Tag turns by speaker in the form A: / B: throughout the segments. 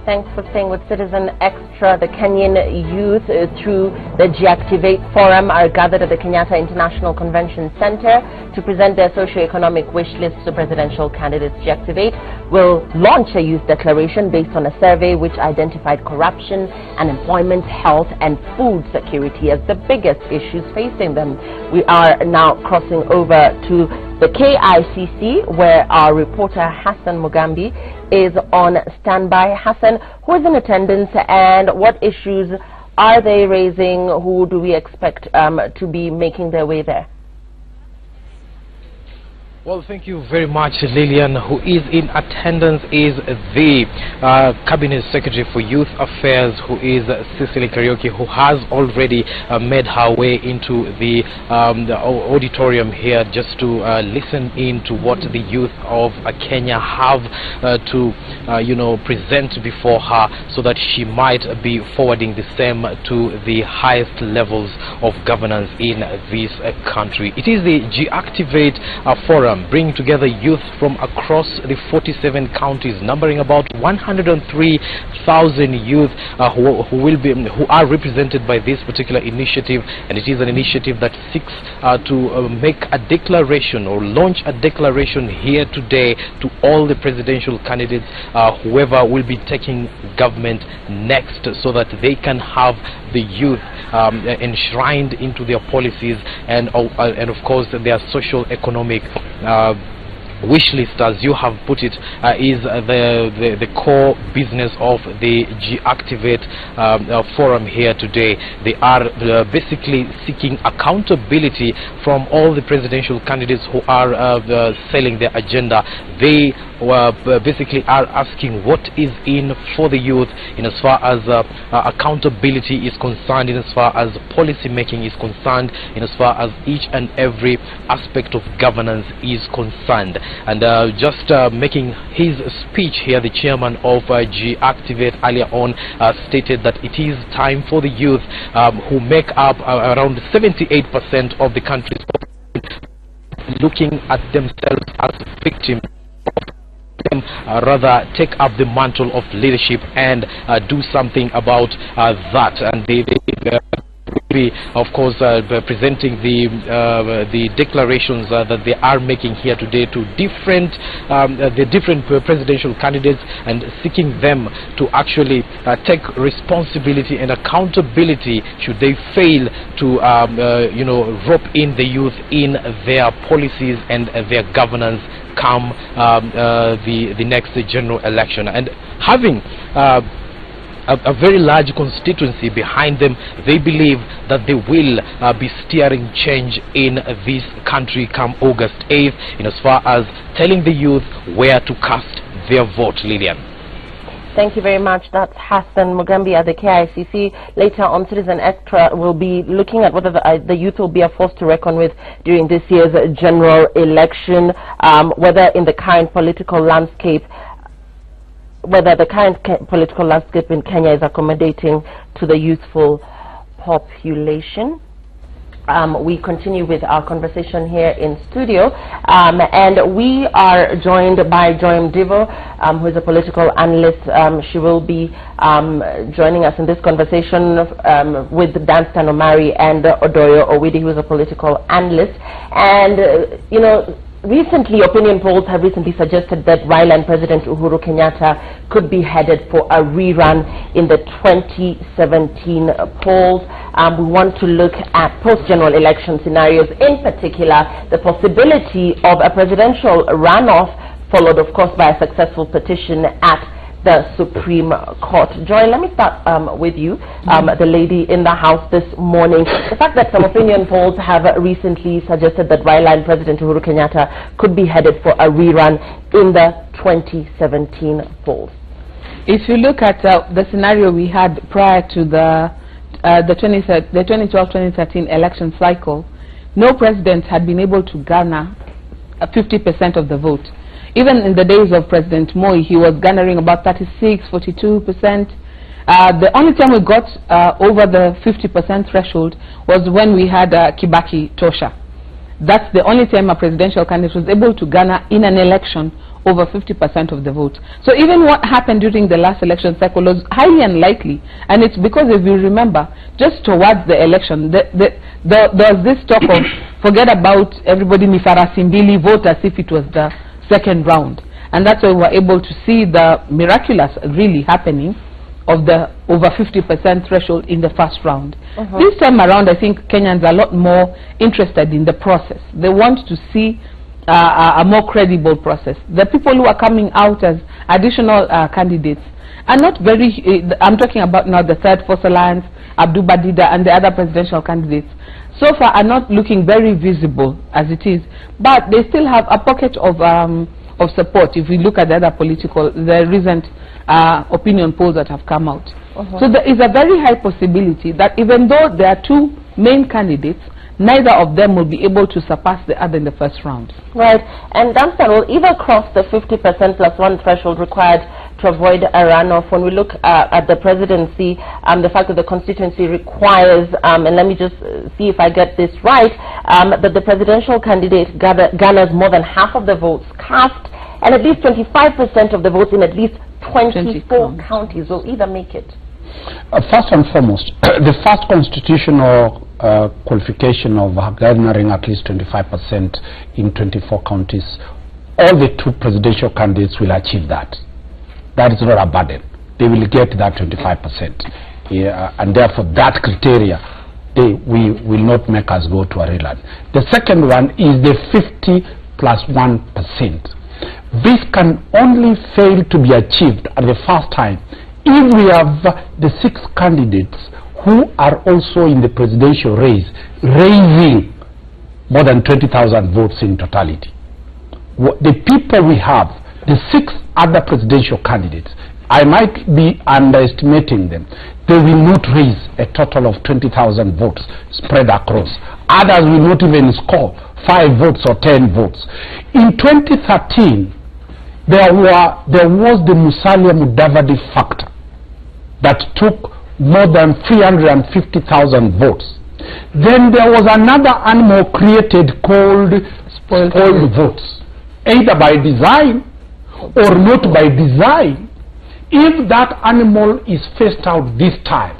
A: Thanks for staying with Citizen Extra. The Kenyan youth through the G-Activate Forum are gathered at the Kenyatta International Convention Center to present their socio-economic wish list to presidential candidates. G-Activate will launch a youth declaration based on a survey which identified corruption, unemployment, health and food security as the biggest issues facing them. We are now crossing over to the KICC, where our reporter Hassan Mugambi is on standby. Hassan, who is in attendance and what issues are they raising? Who do we expect to be making their way there?
B: Well, thank you very much, Lillian. Who is in attendance is the Cabinet Secretary for Youth Affairs, who is Cecily Kariuki, who has already made her way into the auditorium here just to listen in to what the youth of Kenya have to, present before her, so that she might be forwarding the same to the highest levels of governance in this country. It is the G-Activate Forum, bringing together youth from across the 47 counties, numbering about 103,000 youth who are represented by this particular initiative. And it is an initiative that seeks to make a declaration or launch a declaration here today to all the presidential candidates, whoever will be taking government next, so that they can have the youth enshrined into their policies and of course their social economic wish list, as you have put it, is the core business of the G-Activate Forum here today. They are basically seeking accountability from all the presidential candidates who are selling their agenda. They basically are asking what is in for the youth in as far as accountability is concerned, in as far as policy making is concerned, in as far as each and every aspect of governance is concerned. And just making his speech here, the chairman of G-Activate earlier on stated that it is time for the youth who make up around 78% of the country's population, looking at themselves as victims, rather take up the mantle of leadership and do something about that. And they be, of course, presenting the declarations that they are making here today to the different presidential candidates, and seeking them to actually take responsibility and accountability should they fail to rope in the youth in their policies and their governance come the next general election. And having a very large constituency behind them, they believe that they will be steering change in this country come August 8th, in as far as telling the youth where to cast their vote. Lillian.
A: Thank you very much. That's Hassan Mugambi at the KICC. Later on, Citizen Extra will be looking at whether the youth will be a force to reckon with during this year's general election, whether the current political landscape in Kenya is accommodating to the youthful population. We continue with our conversation here in studio, and we are joined by Joyam Divo, who is a political analyst. She will be joining us in this conversation with Danstan Omari and Odoyo Owidi, who is a political analyst. And recently, opinion polls have suggested that Rwanda President Uhuru Kenyatta could be headed for a rerun in the 2017 polls. We want to look at post-general election scenarios, in particular the possibility of a presidential runoff, followed of course by a successful petition at the Supreme Court. Joy, let me start with you, the lady in the house this morning. The fact that some opinion polls have recently suggested that Rwanda President Uhuru Kenyatta could be headed for a rerun in the 2017 polls.
C: If you look at the scenario we had prior to the 2012-2013 election cycle, no president had been able to garner 50% of the vote. Even in the days of President Moi, he was garnering about 36, 42%. The only time we got over the 50% threshold was when we had Kibaki Tosha. That's the only time a presidential candidate was able to garner in an election over 50% of the vote. So even what happened during the last election cycle was highly unlikely, and it's because, if you remember, just towards the election, there was this talk of forget about everybody Nifarasimbili, vote as if it was the second round, and that's why we were able to see the miraculous really happening of the over 50% threshold in the first round. This time around, I think Kenyans are a lot more interested in the process. They want to see a more credible process. The people who are coming out as additional candidates are not very, I'm talking about now the Third Force Alliance, Abdul Badida and the other presidential candidates, so far are not looking very visible as it is, but they still have a pocket of support if we look at the other the recent opinion polls that have come out. So there is a very high possibility that even though there are two main candidates, neither of them will be able to surpass the other in the first round.
A: Right, and Dunstan will either cross the 50% plus one threshold required to avoid a runoff. When we look at the presidency, the fact that the constituency requires, and let me just see if I get this right, that the presidential candidate garners more than half of the votes cast and at least 25% of the votes in at least 24 counties will either make it.
D: First and foremost, the first constitutional qualification of garnering at least 25% in 24 counties, all the two presidential candidates will achieve that. That is not a burden. They will get that 25%. And therefore that criteria, we will not make us go to a rerun. The second one is the 50 plus 1%. This can only fail to be achieved at the first time if we have the 6 candidates who are also in the presidential race raising more than 20,000 votes in totality. The people we have, the 6 other presidential candidates, I might be underestimating them. They will not raise a total of 20,000 votes spread across. Others will not even score 5 votes or 10 votes. In 2013, there was the Musalia Mudavadi factor that took more than 350,000 votes. Then there was another animal created called spoiled votes, either by design or not by design. If that animal is phased out this time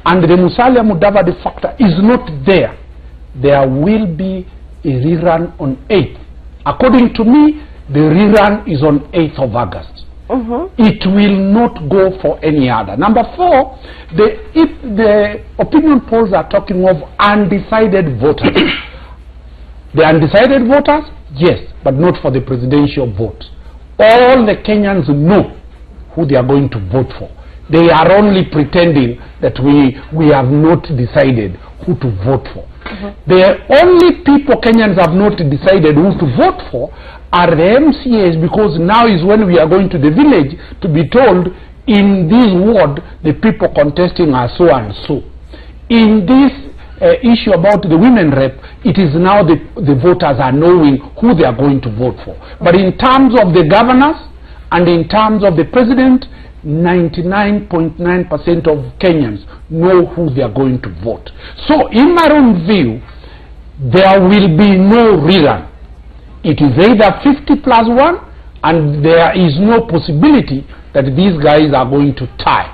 D: and the Musalia Mudavadi factor is not there, there will be a rerun on 8th. According to me, the rerun is on 8th of August. It will not go for any other. Number 4, if the opinion polls are talking of undecided voters, the undecided voters, yes, but not for the presidential vote. All the Kenyans know who they are going to vote for. They are only pretending that we have not decided who to vote for. The only people Kenyans have not decided who to vote for are the MCAs, because now is when we are going to the village to be told, in this ward the people contesting are so and so. In this issue about the women rep, it is now the voters are knowing who they are going to vote for. But in terms of the governors and in terms of the president, 99.9% of Kenyans know who they are going to vote. So in my own view, there will be no rerun. It is either 50 plus 1, and there is no possibility that these guys are going to tie.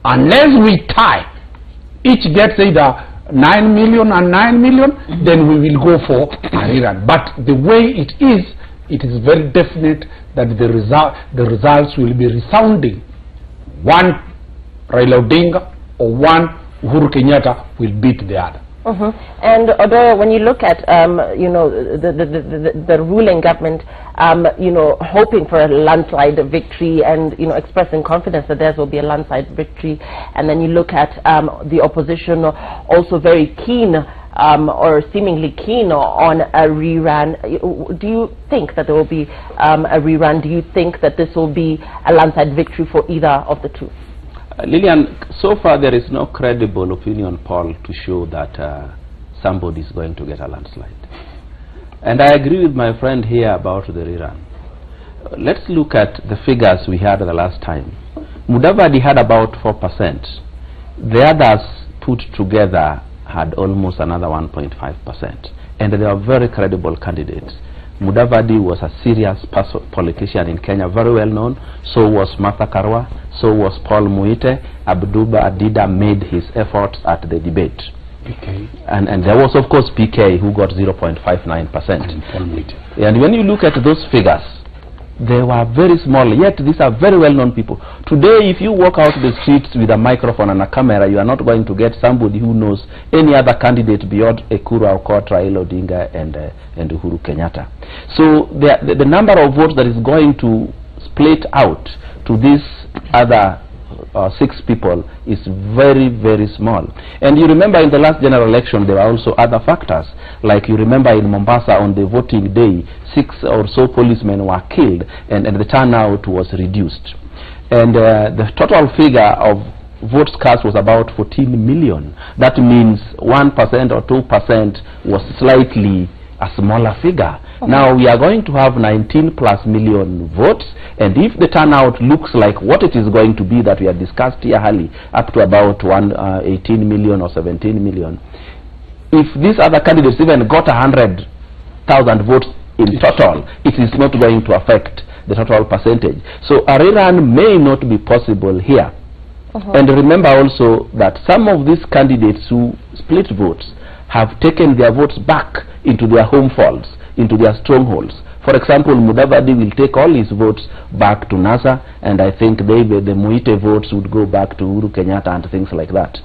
D: Unless we tie, each gets either 9 million and 9 million, then we will go for a rerun. But the way it is very definite that the results will be resounding. One Raila Odinga or one Uhuru Kenyatta will beat the other.
A: And although when you look at you know, the ruling government you know, hoping for a landslide victory and, you know, expressing confidence that theirs will be a landslide victory, and then you look at the opposition also very keen or seemingly keen on a rerun, do you think that there will be a rerun? Do you think that this will be a landslide victory for either of the two?
E: Lillian, so far there is no credible opinion poll to show that somebody is going to get a landslide. And I agree with my friend here about the rerun. Let's look at the figures we had the last time. Mudavadi had about 4%. The others put together had almost another 1.5%. And they are very credible candidates. Mudavadi was a serious politician in Kenya, very well known. So was Martha Karua, so was Paul Muite. Abduba Adida made his efforts at the debate.
D: PK.
E: And there was, of course, PK, who got 0.59%. And when you look at those figures, they were very small, yet these are very well-known people. Today, if you walk out the streets with a microphone and a camera, you are not going to get somebody who knows any other candidate beyond Ekuru Aukot, Raila Odinga, and Uhuru Kenyatta. So the number of votes that is going to split out to these other 6 people is very, very small. And you remember in the last general election there were also other factors, like you remember in Mombasa on the voting day 6 or so policemen were killed, and the turnout was reduced, and the total figure of votes cast was about 14 million. That means 1% or 2% was slightly a smaller figure. Now we are going to have 19+ million votes, and if the turnout looks like what it is going to be that we have discussed here early, up to about 18 million or 17 million, if these other candidates even got 100,000 votes in total, it is not going to affect the total percentage. So a rerun may not be possible here. And remember also that some of these candidates who split votes have taken their votes back into their home folds, into their strongholds. For example, Mudavadi will take all his votes back to NASA, and I think the Muite votes would go back to Uhuru Kenyatta and things like that.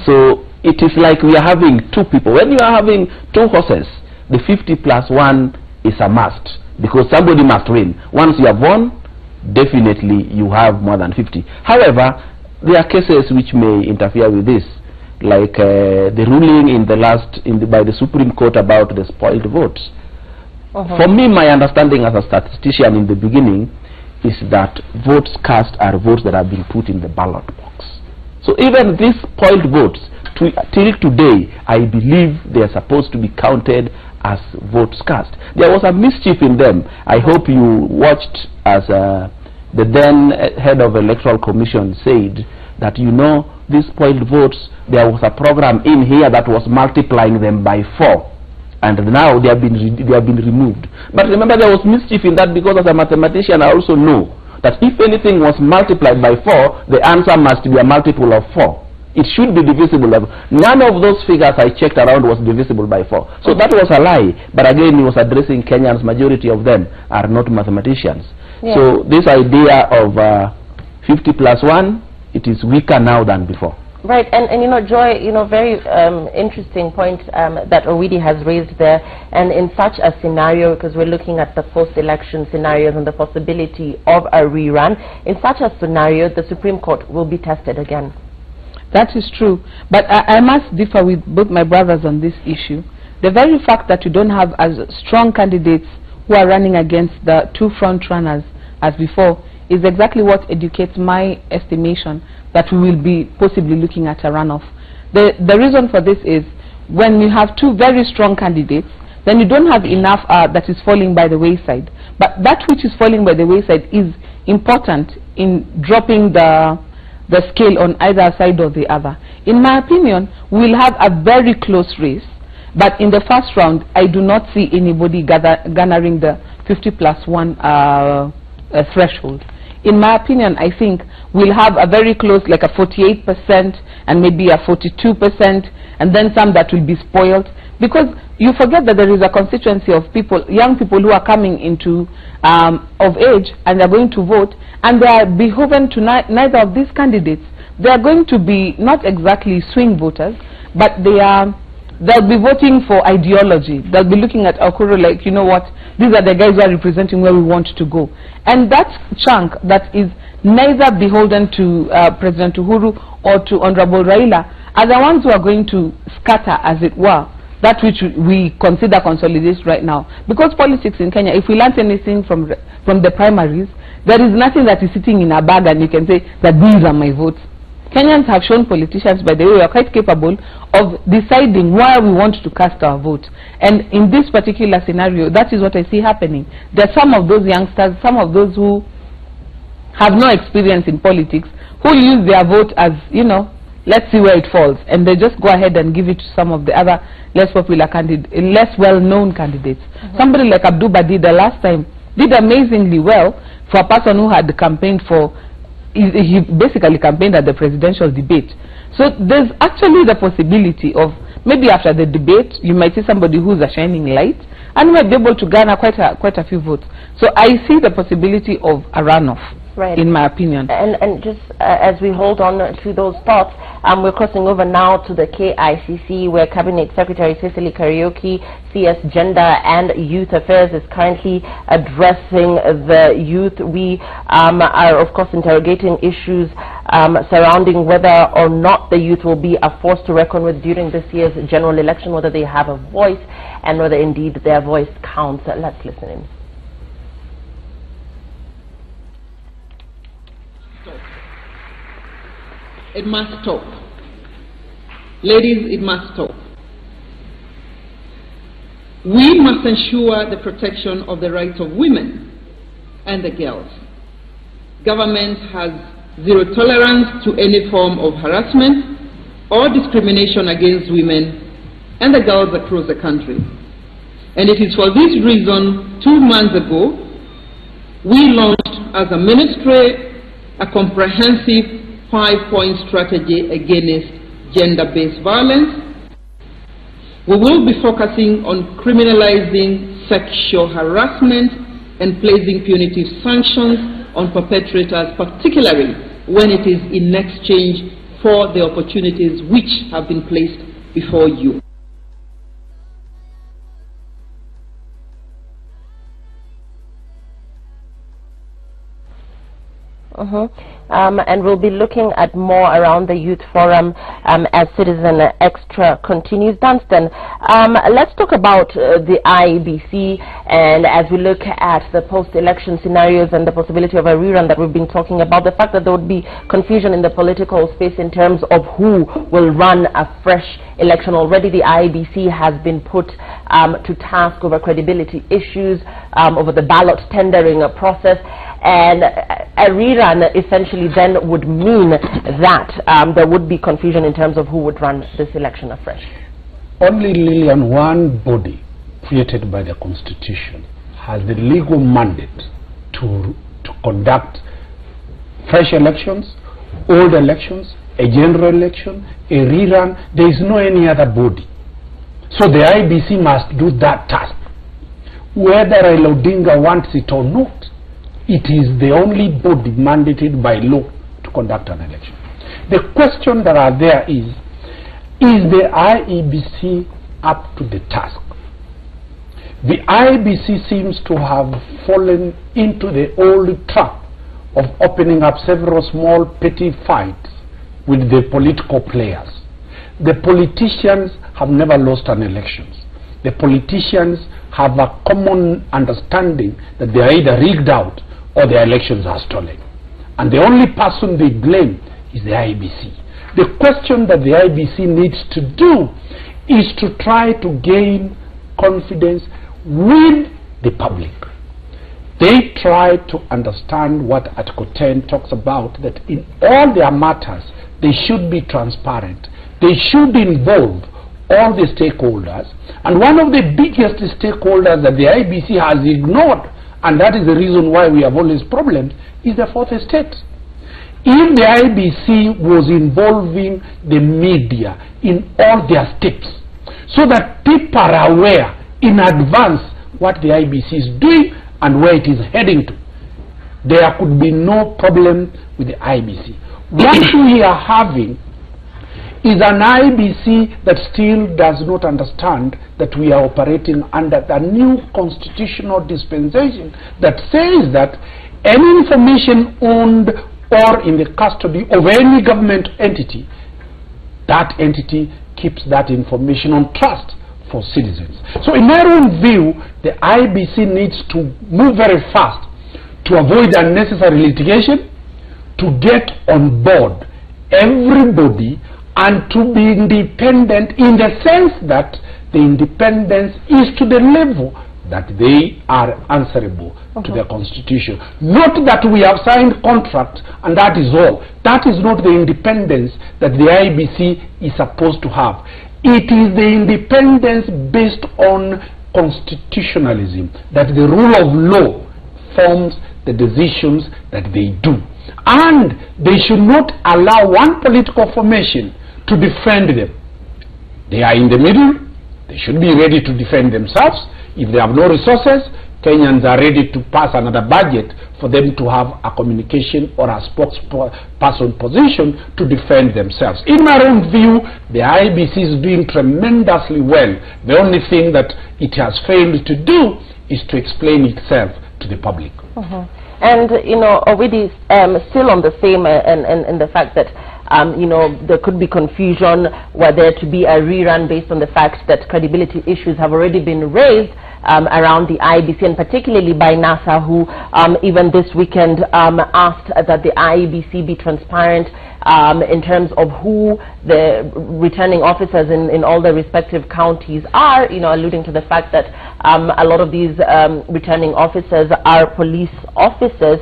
E: So it is like we are having 2 people. When you are having 2 horses, the 50+1 is a must, because somebody must win. Once you have won, definitely you have more than 50. However, there are cases which may interfere with this, like the ruling in the by the Supreme Court about the spoiled votes. For me, my understanding as a statistician in the beginning is that votes cast are votes that have been put in the ballot box. So even these spoiled votes, till today, I believe they are supposed to be counted as votes cast. There was a mischief in them. I hope you watched as the then head of Electoral Commission said that, you know, these spoiled votes, there was a program in here that was multiplying them by 4, and now they have been removed. But remember, there was mischief in that, because as a mathematician I also know that if anything was multiplied by 4, the answer must be a multiple of 4. It should be divisible. None of those figures I checked around was divisible by 4. So that was a lie. But again, he was addressing Kenyans. Majority of them are not mathematicians. So this idea of 50+1, it is weaker now than before.
A: Right, and you know, Joy, you know, very interesting point that Owidi has raised there. And in such a scenario, because we're looking at the post-election scenarios and the possibility of a rerun, in such a scenario, the Supreme Court will be tested again.
C: That is true, but I must differ with both my brothers on this issue. The very fact that you don't have as strong candidates who are running against the 2 front runners as before is exactly what educates my estimation that we will be possibly looking at a runoff. The reason for this is, when you have 2 very strong candidates, then you don't have enough that is falling by the wayside. But that which is falling by the wayside is important in dropping the scale on either side or the other. In my opinion, we'll have a very close race, but in the first round, I do not see anybody garnering the 50+1 threshold. In my opinion, I think we'll have a very close, like a 48% and maybe a 42%, and then some that will be spoiled, because you forget that there is a constituency of people, young people who are coming into of age, and they're going to vote, and they are beholden to neither of these candidates. They are going to be not exactly swing voters, but they'll be voting for ideology. They'll be looking at Okoro like, you know what, these are the guys who are representing where we want to go. And that chunk that is neither beholden to President Uhuru or to Honorable Raila are the ones who are going to scatter, as it were, that which we consider consolidation right now. Because politics in Kenya, if we learn anything from the primaries, there is nothing that is sitting in a bag and you can say that these are my votes. Kenyans have shown politicians, by the way, are quite capable of deciding where we want to cast our vote. And in this particular scenario, that is what I see happening. There are some of those youngsters, some of those who have no experience in politics, who use their vote as, you know, let's see where it falls, and they just go ahead and give it to some of the other less popular candidates, less well-known candidates. Somebody like Abdul Badi the last time did amazingly well for a person who had campaigned for, he basically campaigned at the presidential debate. So there's actually the possibility of maybe after the debate you might see somebody who's a shining light and might be able to garner quite a few votes. So I see the possibility of a runoff, right, in my opinion.
A: And just as we hold on to those thoughts, we're crossing over now to the KICC, where Cabinet Secretary Cecily Kariuki, CS Gender and Youth Affairs, is currently addressing the youth. We are, of course, interrogating issues surrounding whether or not the youth will be a force to reckon with during this year's general election, whether they have a voice and whether indeed their voice counts. Let's listen in.
F: It must stop. Ladies, it must stop. We must ensure the protection of the rights of women and the girls. Government has zero tolerance to any form of harassment or discrimination against women and the girls across the country. And it is for this reason, 2 months ago, we launched as a ministry a comprehensive 5-point strategy against gender-based violence. We will be focusing on criminalizing sexual harassment and placing punitive sanctions on perpetrators, particularly when it is in exchange for the opportunities which have been placed before you.
A: And we'll be looking at more around the Youth Forum as Citizen Extra continues. Dunstan, let's talk about the IEBC, and as we look at the post-election scenarios and the possibility of a rerun that we've been talking about, the fact that there would be confusion in the political space in terms of who will run a fresh election. Already the IEBC has been put to task over credibility issues, over the ballot tendering process, and a rerun essentially then would mean that there would be confusion in terms of who would run this election afresh.
D: Only, Lillian, one body created by the Constitution has the legal mandate to conduct fresh elections, old elections, a general election, a rerun. There is no any other body. So the IEBC must do that task. Whether Raila Odinga wants it or not, it is the only body mandated by law to conduct an election. The question that are there is the IEBC up to the task? The IEBC seems to have fallen into the old trap of opening up several small petty fights with the political players. The politicians have never lost an election. The politicians have a common understanding that they are either rigged out or the elections are stolen. And the only person they blame is the IEBC. The question that the IEBC needs to do is to try to gain confidence with the public. They try to understand what Article 10 talks about, that in all their matters they should be transparent. They should involve all the stakeholders. And one of the biggest stakeholders that the IEBC has ignored, and that is the reason why we have all these problems, is the fourth estate. If the IEBC was involving the media in all their steps, so that people are aware in advance what the IEBC is doing and where it is heading to, there could be no problem with the IEBC. What we are having is an IEBC that still does not understand that we are operating under the new constitutional dispensation that says that any information owned or in the custody of any government entity, that entity keeps that information on trust for citizens. So in my own view, the IEBC needs to move very fast to avoid unnecessary litigation, to get on board everybody, and to be independent in the sense that the independence is to the level that they are answerable to the Constitution. Not that we have signed contract and that is all. That is not the independence that the IEBC is supposed to have. It is the independence based on constitutionalism, that the rule of law forms the decisions that they do. And they should not allow one political formation to defend them. They are in the middle. They should be ready to defend themselves. If they have no resources, Kenyans are ready to pass another budget for them to have a communication or a spokesperson position to defend themselves. In my own view, the IEBC is doing tremendously well. The only thing that it has failed to do is to explain itself to the public.
A: And, you know, already still on the same and the fact that, you know, there could be confusion were there to be a rerun based on the fact that credibility issues have already been raised around the IEBC, and particularly by NASA, who even this weekend asked that the IEBC be transparent in terms of who the returning officers in all the respective counties are, you know, alluding to the fact that a lot of these returning officers are police officers.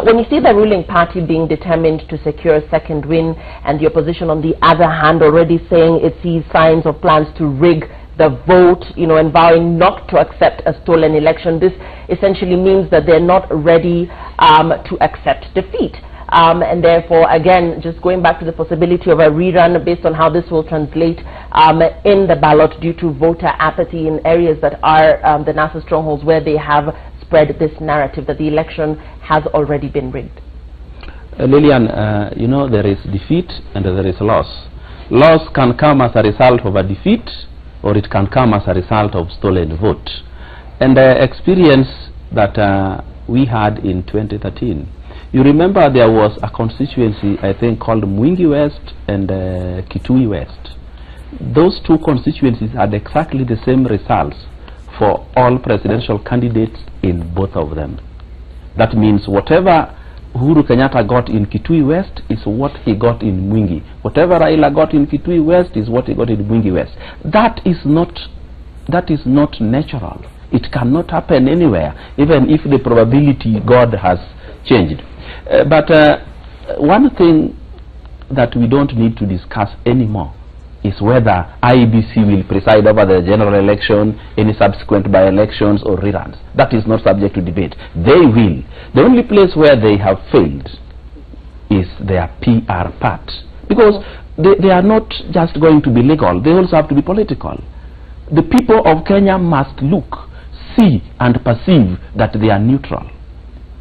A: When you see the ruling party being determined to secure a second win, and the opposition on the other hand already saying it sees signs of plans to rig the vote, you know, and vowing not to accept a stolen election, this essentially means that they're not ready to accept defeat. And therefore, again, just going back to the possibility of a rerun based on how this will translate in the ballot due to voter apathy in areas that are the NASA strongholds, where they have spread this narrative that the election has already been rigged.
E: Lillian, you know, there is defeat and there is loss. Loss can come as a result of a defeat, or it can come as a result of stolen vote. And the experience that we had in 2013, you remember there was a constituency, I think, called Mwingi West and Kitui West. Those two constituencies had exactly the same results for all presidential candidates in both of them. That means whatever Uhuru Kenyatta got in Kitui West is what he got in Mwingi. Whatever Raila got in Kitui West is what he got in Mwingi West. That is not natural. It cannot happen anywhere, even if the probability God has changed. But one thing that we don't need to discuss anymore is whether IEBC will preside over the general election, any subsequent by-elections or reruns. That is not subject to debate. They will. The only place where they have failed is their PR part. Because they are not just going to be legal, they also have to be political. The people of Kenya must look, see and perceive that they are neutral.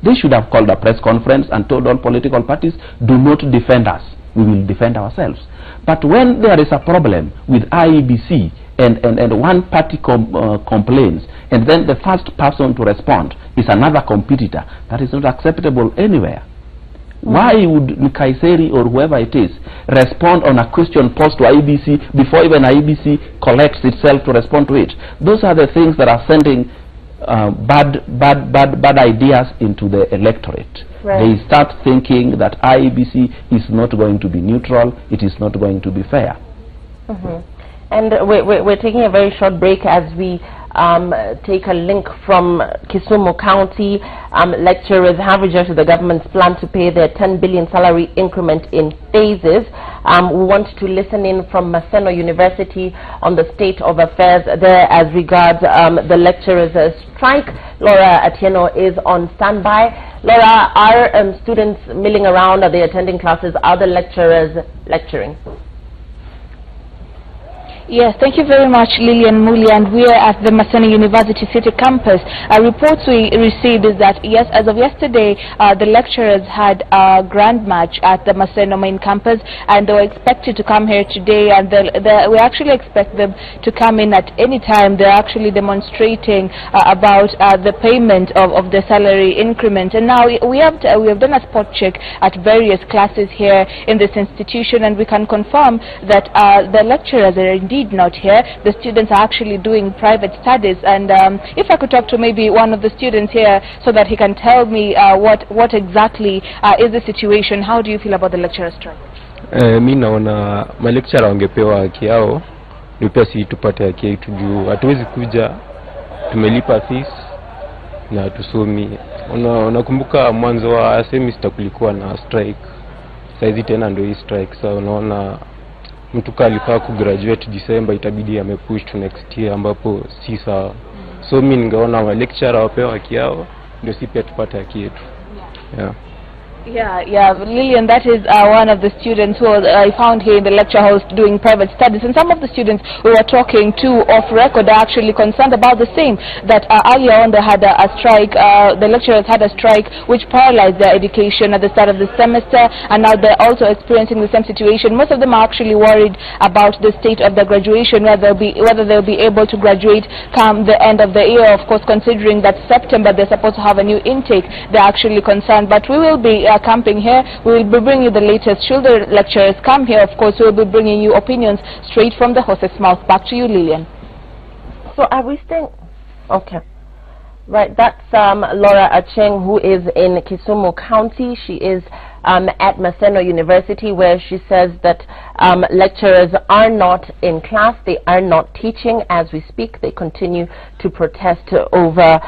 E: They should have called a press conference and told all political parties, do not defend us, we will defend ourselves. But when there is a problem with IEBC and one party complains, and then the first person to respond is another competitor, that is not acceptable anywhere. Why would Nkaiseri or whoever it is respond on a question posed to IEBC before even IEBC collects itself to respond to it? Those are the things that are sending bad ideas into the electorate. Right. They start thinking that IEBC is not going to be neutral, it is not going to be fair.
A: And we're taking a very short break as we take a link from Kisumu County. Lecturers have rejected the government's plan to pay their 10 billion salary increment in phases. We want to listen in from Maseno University on the state of affairs there as regards the lecturers' strike. Laura Atieno is on standby. Laura, are students milling around? Are they attending classes? Are the lecturers lecturing?
G: Yes, thank you very much, Lillian Muli, and we are at the Maseno University City campus. Reports we received is that, yes, as of yesterday, the lecturers had a grand march at the Maseno main campus, and they were expected to come here today, and we actually expect them to come in at any time. They're actually demonstrating about the payment of the salary increment. And now we have done a spot check at various classes here in this institution, and we can confirm that the lecturers are indeed not here. The students are actually doing private studies, and if I could talk to maybe one of the students here so that he can tell me what exactly is the situation. How do you feel about the lecturer strike?
H: Mi naona malecturer wangepewa haki yao, ni pia si tupate haki yetu juu hatuwezi kuja tumelipa fees na tusomi. Unakumbuka mwanzo wa semester kulikuwa na strike. saizi tena ndio hii strike. So unaona mtu kalifaa kugraduate December itabidi amepush to next year ambapo si sawa. So mimi ningeona wa lecturer wapewa haki yao ndio si pia tupate haki yetu.
G: Yeah, Lillian, that is one of the students who I found here in the lecture house doing private studies. And some of the students we were talking to off record are actually concerned about the same, that earlier on they had a strike, the lecturers had a strike which paralyzed their education at the start of the semester, and now they're also experiencing the same situation. Most of them are actually worried about the state of their graduation, whether they'll be able to graduate come the end of the year. Of course, considering that September they're supposed to have a new intake, they're actually concerned. But we will be camping here. We will be bringing you the latest. Should the lecturers come here, of course, we will be bringing you opinions straight from the horse's mouth. Back to you, Lillian.
A: So are we staying? Okay. Right, that's Laura Acheng, who is in Kisumu County. She is at Maseno University, where she says that lecturers are not in class, they are not teaching as we speak. They continue to protest over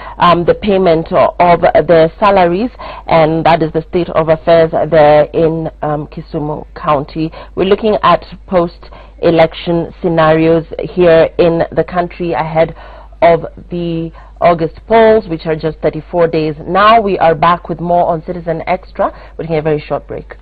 A: the payment of their salaries, and that is the state of affairs there in Kisumu County. We're looking at post-election scenarios here in the country ahead of the August polls, which are just 34 days now. We are back with more on Citizen Extra. We're taking a very short break.